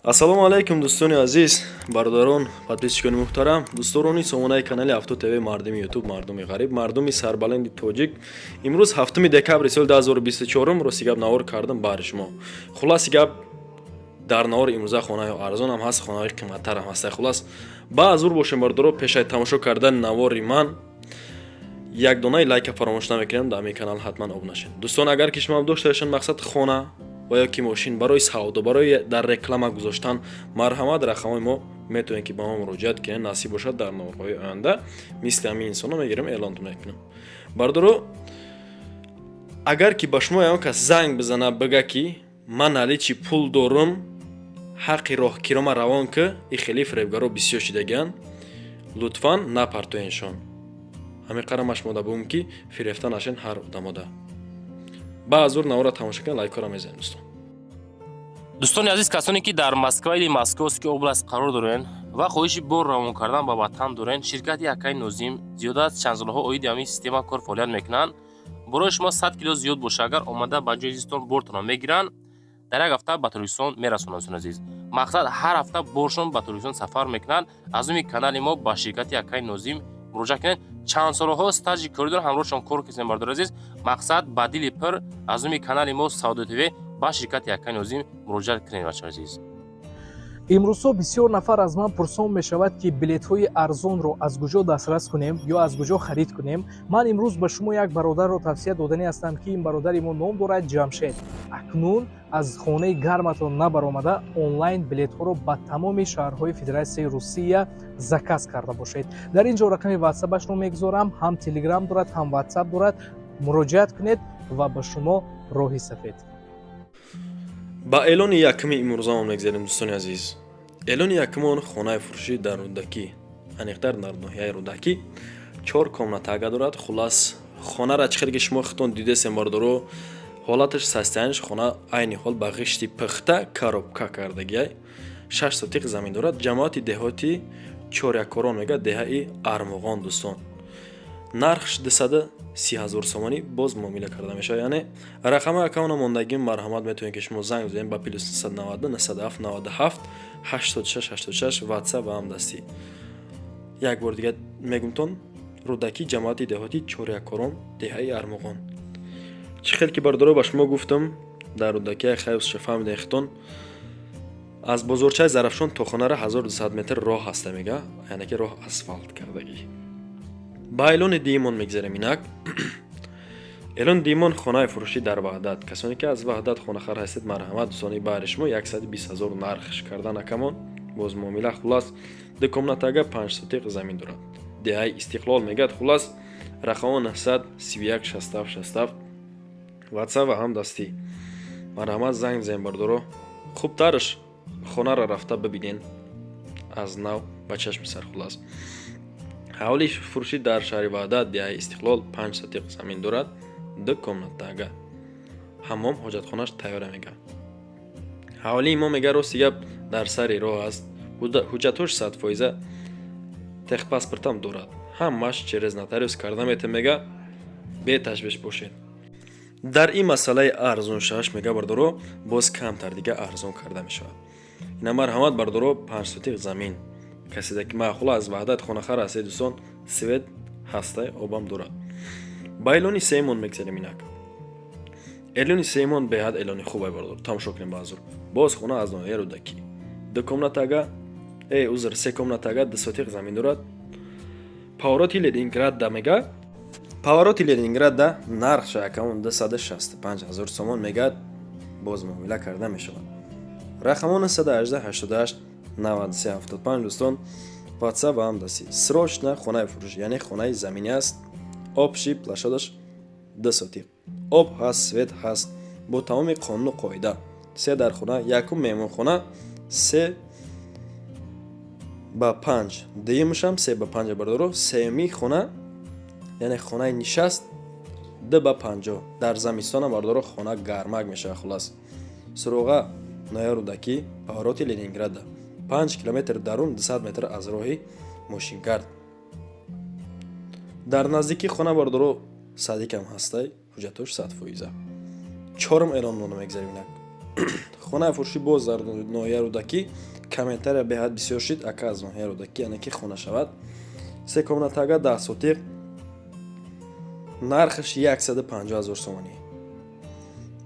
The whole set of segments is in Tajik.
ассалому алайкум дӯстони азиз, бародарон, подписчикони муҳтарам, дӯстдорони сомонаи канали Авто ТВ, мардуми ютуб, мардуми ғариб, мардуми сарбаланди тоҷик. Имрӯз 7 декабри соли 2024 рости гап навор кардам баҳри шумо. Хулоси гап дар навори имрӯза хонаи арзон ҳам ҳаст, хонаи қиматтар ҳам ҳаст. Хулос ба азур бошем бародаро, пешаи тамошо кардани навори ман як донаи лайка фаромӯш намекунем, дар ҳамин канал ҳатман обуна шед. Дӯстон, агар ки шумо дошта бошед мақсад хона ва ёки мошин барои савдо, барои дар реклама гузоштан, марҳамат, рақамҳои мо метавонед ки ба мо муроҷиат кунед. Насиб бошад дар наворҳои оянда мисли ҳамин инсонҳо мегирем, эълонтон мекунем. Бародаро, агар ки ба шумо ягон кас занг бизана бигӯ ки ман наличи пул дорам, ҳаққи роҳкирома равон ки и хеле фиребгаро бисёр шидагиян, лутфан напартоеншон. ҳамин қарамаш мода бум ки фирефта нашен ҳар одамода. ба азур навора тамошо кунед, лайкора мезанед дӯстон. дӯстони азиз, касоне ки дар Москва или Московский област қарор дорен ва хоҳиши бор равон кардан ба ватан дорен, ширкати Акай Нозим зиёда аз чанд солҳо оиди ҳамин система кор фаъолият мекунанд. Барои шумо 100 кило зиёд боша, агар омада ба ҷои зистон бортона мегиранд, дар як ҳафта ба Торкистон мерасонанд. Азиз, мақсад ҳар ҳафта боршон ба Торкистон сафар мекунанд. Аз umi канали мо ба ширкати Акай Нозим муроҷиат кунед. чанд солҳо стажи коридор ҳамроҳшон кор кардем. Бардор азиз, мақсад ба дили пир аз umi канали мо Сауdo TV ба ширкати Акай Нозим муроҷиат кунед. бачаҳо азиз, имрӯзҳо бисёр нафар аз ман пурсон мешавад ки билетҳои арзонро аз куҷо дастрас кунем ё аз куҷо харид кунем. Ман имрӯз ба шумо як бародарро тавсия додани ҳастам ки ин бародари мо ном дорад Ҷамшед. Акнун аз хонаи гарматон набаромада онлайн билетҳоро ба тамоми шаҳрҳои Федератсияи Русия заказ карда бошед. Дар ин ҷо рақами ватсапашро мегузорам, ҳам телеграм дорад, ҳам ватсап дорад. муроҷиат кунед ва ба шумо роҳи сафед. ба эълони якуми имрӯзамон мегзарем дӯстони азиз. эълони якумон хонаи фурӯшӣ дар Рӯдакӣ, аниқтар дар ноҳияи Рӯдакӣ 4 комнатага дорад. Хулас хонара чӣ хеле ки шумо худтон дидесем бародаро, ҳолаташ состоянияш хона айни ҳол ба ғишти пухта коробка кардагиай. 6 сотиқ замин дорад. Ҷамоати деҳоти чорякорон мегӯяд, деҳаи Армоғон дӯстон. нархш 230,000 сомонӣ боз муомила карда мешавад. Яъне рақами акаунта мондагӣ марҳамат метавонед ки шумо занг бизанед ба +990 97 97 86 86 ватсап ва ҳамдастӣ. як бор дига мегумтон, Рӯдакӣ, ҷамоати деҳоти чорякорон, деҳаи Армоғон. чӣ хел ки бародаро ба шумо гуфтам, дар Рӯдакӣ хайвсша фаҳмида ихтон аз бозорчаи Зарафшон то хонара 1200 метр роҳ ҳаста мега, яъне ки роҳ асфалт кардагӣ. ба эълони диимон мегзарем. инак эълони диимон хонаи фурӯшӣ дар Ваҳдат. касоне ки аз Ваҳдат хонахар ҳастед, марҳамат дӯстони баҳри шумо 120,000 нархш кардан акамон боз муомила. хулас 2 комнатага 5 сотиқ замин дорад. деҳаи Истиқлол мегӯяд. хулас рақамо 931 67 67 ватсап ва ҳамдастӣ. марҳамат, занг бизанед бародаро. хубтарш хонара рафта бибинен аз нав ба чашми сар. хулас ҳавли фурӯшӣ дар шаҳри Ваҳдат, деҳаи Истиқлол 5 сотиқ замин дорад. 2 комнатага. ҳаммом, ҳоҷатхонаш тайёра мега. ҳавлии мо мега рости гап дар сари роҳ аст. ҳуҷҷатҳош 100% техпаспортам дорад. ҳамаш через нотариус карда метавонед мега. беташвиш бошед. дар ин масъалаи арзон шаваш мега бародаро, боз камтар дига арзон карда мешавад. ина марҳамат бародаро, 5 сотиқ замин. касида ки маъқул аз Ваҳдат хонахар ҳастед дӯстон, свет ҳастай обам дорад. ба эълони сеюмон мегзарем. инак эълони сеюмон беҳад эълони хубай бародаро, тамошо кунем ба азур. боз хона аз ноҳияи Рӯдакӣ. 2 комнатага 3 комнатага 2 сотиқ замин дорад. повороти Ленинградда мега. повороти Ленинградда нархша акамон 265,000 сомон мегӯяд. боз муомила карда мешавад. рақамо 918 88 93 75 дӯстон, ватсап ва ҳамдастӣ. срочна хонаи фурӯшӣ, яъне хонаи заминӣ аст. обши плашадаш 2 сотиқ. об ҳаст, свет ҳаст, бо тамоми қонуну қоида. 3 дар хона, якум меҳмонхона, 3 ба 5, дуюмашам 3 ба 5 бародаро. сеюми хона, яъне хонаи нишаст 2 ба 50. дар замистона бародаро хона гармак мешавад. хулас суруға ноҳияи Рӯдакӣ, повороти Ленинградда, 5 километр дарун, 200 метр аз роҳи мошингард. дар наздикии хона бародаро садикам ҳастай, ҳуҷҷатош 100%. 4 эълонмона мегзарем. инак хонаи фурӯшӣ боз дар ноҳияи рӯдакӣ комментария беҳад бисёр шид. Ака аз ноҳияи рӯдакӣ яъне ки хона шавад 3 тага 10 сотиқ, нархаш 150 000 сомонӣ.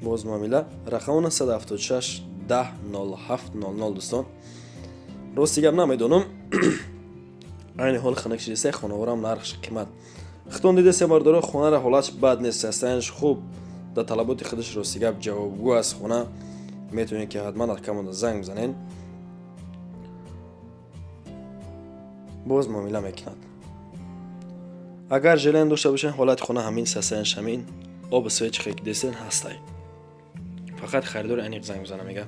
боз муомила рақам 976 10 07 00 дӯстон. рости гап намедонам айни ҳол ханакширисе хонаворам нархш қимат. хитон дидесе бардоро хонаро ҳолатш бад нест, состояниш хуб, да талаботи худаш рости гап ҷавобгӯ аст хона. метавонед ки ҳатман акамода занг бизанен, боз муомила мекунад. агар желен дошта бошен ҳолати хона ҳамин, состояниш ҳамин, оби свеч хек десен ҳастай, фақат харидори аниқ занг бизана. мега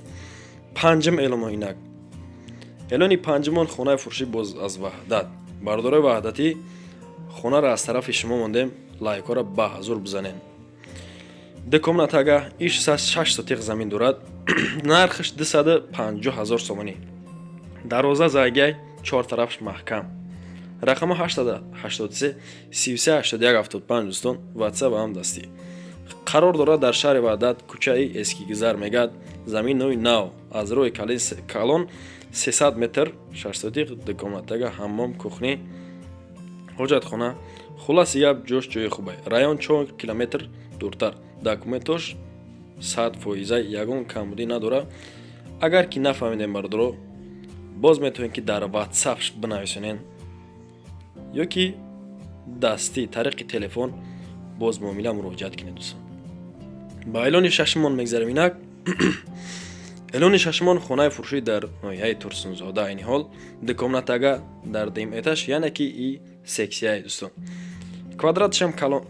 панҷум эъломо инак. эълони панҷумон хонаи фурӯшӣ боз аз ваҳдат. бардорои ваҳдатӣ хонаро аз тарафи шумо мондем, лайкҳоро ба ҳазур бизанен. 2 комнатага иш 6 сотиқ замин дорад. нархш 250 000 сомонӣ. дароза зайгай, 4 тарафш маҳкам. рақама 883 33 81 75 дӯстон. ватсап ҳам дастӣ. қарор дорад дар шаҳри ваҳдат, кӯчаи Эскигизар мегад. заминои нав аз роҳи калон 300 метр, 6 сотиқ, 2 комнатага, ҳаммом, кухни, ҳоҷатхона. хулоси гап ҷош ҷои хубе. район 4 километр дуртар. документош 100%, ягон камбудӣ надора. агар ки нафаҳмидем бардоро, боз метавонед ки дар ватсап бинависонен ё ки дастӣ тариқи телефон боз муомила муроҷиат кинед дӯстон. ба эълони шашмон мегзарем инак. эълони шашмон хонаи фурӯшӣ дар ноҳияи Турсунзода, айни ҳол 2 комнатага дар дим этаж, яъне ки и сексияи дӯстон. квадратшам калон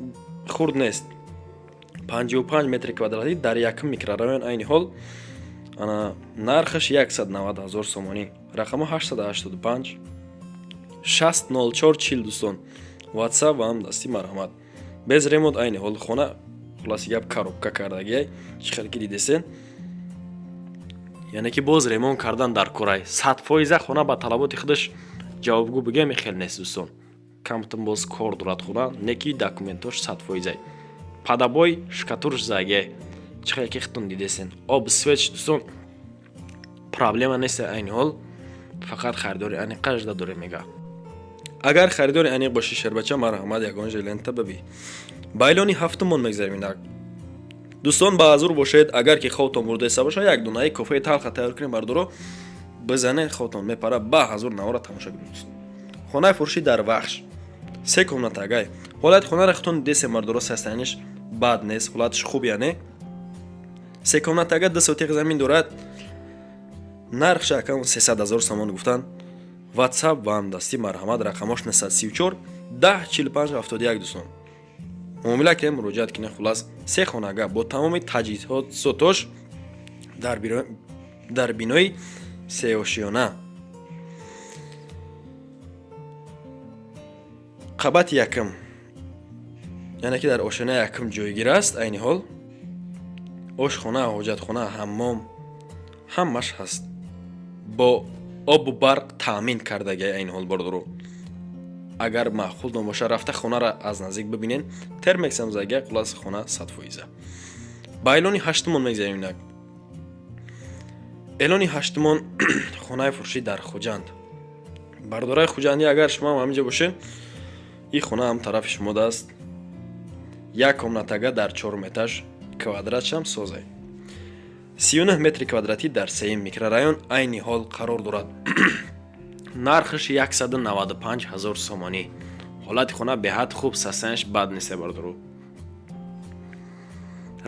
хурд нест, 55 метри квадратӣ дар якум микрорайон, айни ҳол нархаш 190 000 сомонӣ. рақамо 885 60440 дӯстон. ватсап ва ҳам дастӣ. марҳамат. без ремонт, айни ҳол хона хулоси гап коробка кардагиай, чӣ хел ки дидесен, яъне ки боз ремонт кардан дар корай. 100% хона ба талаботи худаш ҷавобгӯ бигӯям, хел нест дӯстон. камтон боз кор дорад хона, не ки документош 100%. падабой шкатурш загиай, чӣ хел ки хитон дидесен. об свеч дӯстон, проблема нест, айни ҳол фақат харидори аниқаш да дорем мега. агар харидори аниқ боши шербача, марҳамат, ягон жилента баби. ба эълони ҳафтумон мегзарем инак. дӯстон ба ҳазур бошед, агар ки хотон бурдаеса боша, як дунаи кофеи талха тайёр кунем бардоро бизанен, хотон мепара, ба ҳазур навора тамошо кунед. хонаи фурӯшӣ дар вахш 3 комнатагай. ҳолати хонаро хитон дидесен бардоро, состояниш бад нест, ҳолатиш хуб, яъне 3 комнатага 2 сотиқ замин дорад. нархш акам 300 000 сомон гуфтан. ватсап ва ҳам дастӣ. марҳамат. рақамош 934 10 45 71 дӯстон. муомила кунем, муроҷиат кинем. хулас 3 хонага бо тамоми таҷҳизотош дар бинои сеошиёна. қабати якум, яъне ки дар ошонаи якум ҷойгир аст. айни ҳол ошхона, ҳоҷатхона, ҳаммом ҳамаш ҳаст. бо обу барқ таъмин кардагиай, айни ҳол бардоро. агар маъқул набоша, рафта хонаро аз наздик бибинен. термексам загиай, хулас хона 100%. ба эълони ҳаштумон мегзарем инак. эълони ҳаштумон хонаи фурӯшӣ дар хуҷанд. бардораи хуҷандӣ, агар шумо ҳам ҳаминҷа бошед, ин хона ҳам тарафи шумо даст. 1 комнатага дар 4 этаж, квадратшам созай. 39 метри квадратӣ дар 3 микрорайон, айни ҳол қарор дорад. нархш 195 000 сомонӣ. ҳолати хона беҳад хуб, состояниш бад нест бардоро.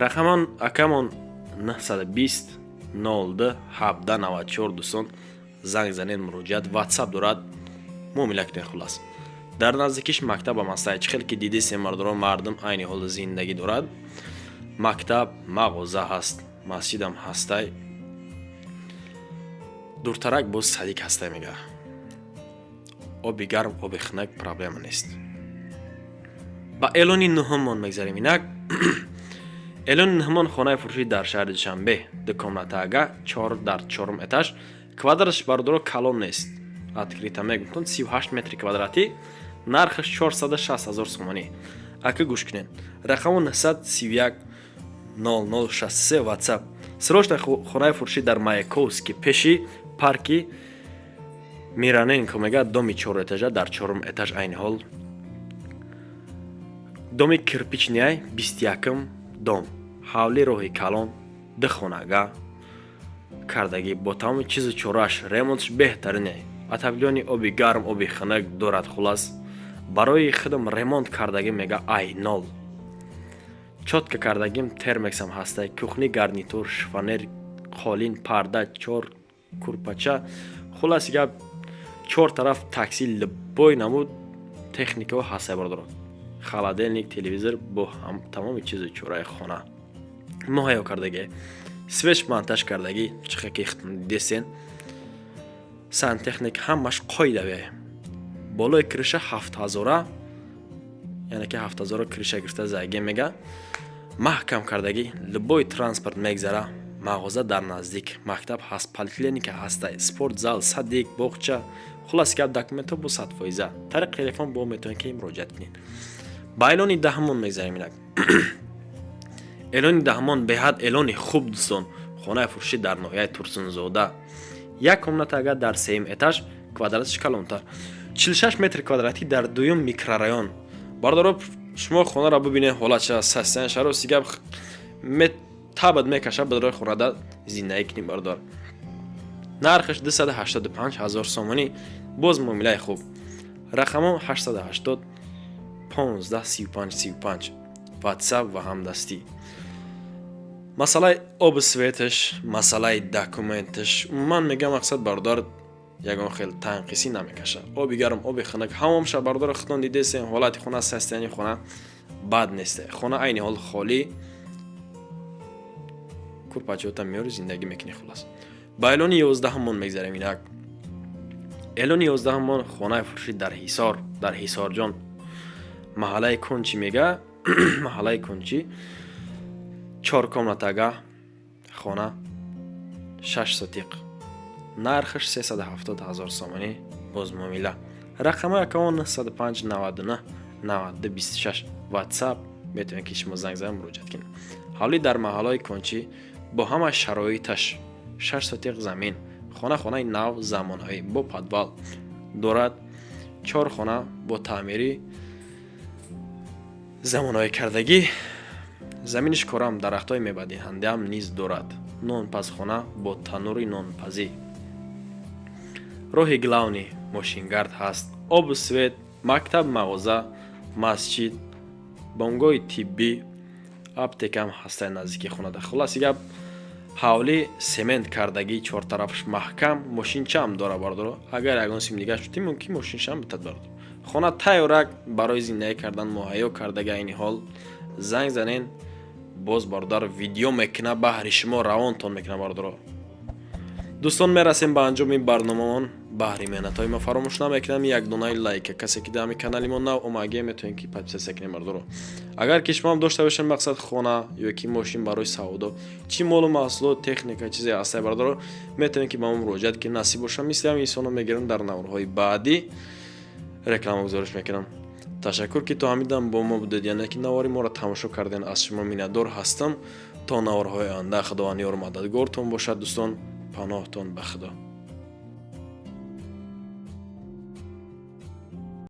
рақамон акамон 920 02 17 94 дӯстон. занг занед, муроҷиат. ватсап дорад, муомила кунед. хулас дар наздикиш мактаб ҳам ҳастай, чӣ хел ки дидесен бардоро, мардум айни ҳол зиндагӣ дорад. мактаб, мағоза ҳаст, масҷидам ҳастай. дуртарак боз садик ҳастай мега. оби гарм, оби хунак, проблема нест. ба эълони нуҳумон мегзарем инак. эълони нуҳумон хонаи фурӯшӣ дар шаҳри душанбе, 2 комнатага 4 дар 4 этаж, квадратш бардоро калон нест, открита мегуфтон 38 метри квадратӣ. нархш 460 000 сомонӣ. ака гӯш кунед. рақамо 931 0063 ватсап. срочно хонаи фурӯшӣ дар Маяковский пеши парки Мираненко мегӯяд доми 4 этажа дар 4 этаж айни ҳол доми кирпичнияй 21 дом ҳавли роҳи калон ду хонага кардагӣ бо тамоми чизу чорааш ремонтш беҳтарине атавлёни оби гарм оби хунак дорад хулас барои худам ремонт кардагӣ мега ай нол чотка кардагим термексам ҳастай кухни гарнитур шифонер қолин парда 4 курпача хулас гап 4 тараф такси любой намуд техникао ҳастай бардорад холодильник телевизор бо тамоми чизу чораи хона муҳайё кардагӣ свеч монтаж кардагӣ чихаки десен сантехник ҳамаш қойдаве болои криша 7000 яъне ки 7000 криша гирифта заге мега маҳкам кардагӣ любой транспорт мегзара мағоза дар наздик мактаб ҳаст поликлиника ҳастай спортзал садик боғча хулас гап документҳо бо 100%. Тариқи телефон бо метавонед ки муроҷиат кунед. Ба элони даҳмон мегзарем инак. Элони даҳмон беҳад элони хуб дӯстон. Хонаи фурӯшӣ дар ноҳияи Турсунзода. Як комнатага дар 3 этаж, квадратиш калонтар. 46 метр квадратӣ дар 2 микрорайон. Бардороб шумо хонаро бибинед, ҳолатша састан шаро сигаб табад мекаша бадрои хонада зиндагӣ кунӣ бардор. Нархш 285,000 сомонӣ, боз муомилаи хуб. Рақамон 880 15 35 35. WhatsApp ва ҳамдастӣ. Масъалаи оби светш, масъалаи документш, умуман мегам мақсад бардор ягон хел танқисӣ намекаша. Оби гарм, оби хунак ҳамомша бардор худтон дидесен ҳолати хона састани хона бад нест. Хона айни ҳол холӣ курпачота меёри зиндагӣ мекунӣ хулас. Ба элони 11 мон мегзарем инак. Элони 11 мон хонаи фурӯшӣ дар Ҳисор, дар Ҳисорҷон. Маҳаллаи Кончи мега, маҳаллаи Кончи 4 комнатага хона 6 сотиқ. Нархш 370,000 сомонӣ боз муомила. Рақамаи акаун 95 99 92 26. WhatsApp метавонед ки шумо занг зада муроҷиат кунед. ҳавлӣ дар маҳаллаи Кончи бо ҳама шароиташ 6 сотиқ замин. Хонаи нав замонаҳоӣ бо подвал дорад. 4 хона бо таъмири замонаҳоӣ кардагӣ. Заминиш корам дарахтҳои мебадиҳандаам низ дорад. Нонпазхона бо танури нонпазӣ. роҳи главни мошингард ҳаст. Обу свет, мактаб, мағоза, масҷид, бомгоҳи тиббӣ, аптекам ҳастай наздики хонада. Хулоси гап ҳавли семент кардагӣ 4 тарафш маҳкам, мошинчаам дора бардоро. Агар ягон сим дига шуди мумкин мошинчаам битад бардор. Хона тайёрак барои зиндагӣ кардан муҳайё кардаги айни ҳол занг занен боз бардор видео мекуна баҳри шумо равонтон мекуна бардоро. дӯстон мерасем ба анҷоми барномаон. баҳри меҳнатҳои мо фаромӯш намекунам як донаи лайка. Касе ки дар канали мо нав омаге метавонед ки подписатсия кунед бардоро. Агар ки шумо ҳам дошта бошед мақсад хона ё ки мошин барои савдо чӣ молу маҳсулот техника чизе ҳастай бардоро метавонед ки ба мо муроҷиат ки насиб боша мисли ҳам инсоно мегирам дар наврҳои баъдӣ реклама гузориш мекунам. ташаккур ки то ҳамидам бо мо будед, яъне ки навори моро тамошо карден. Аз шумо миннатдор ҳастам. То наврҳои оянда худованд ёру мададгортон бошад дӯстон. паноҳтон ба худо.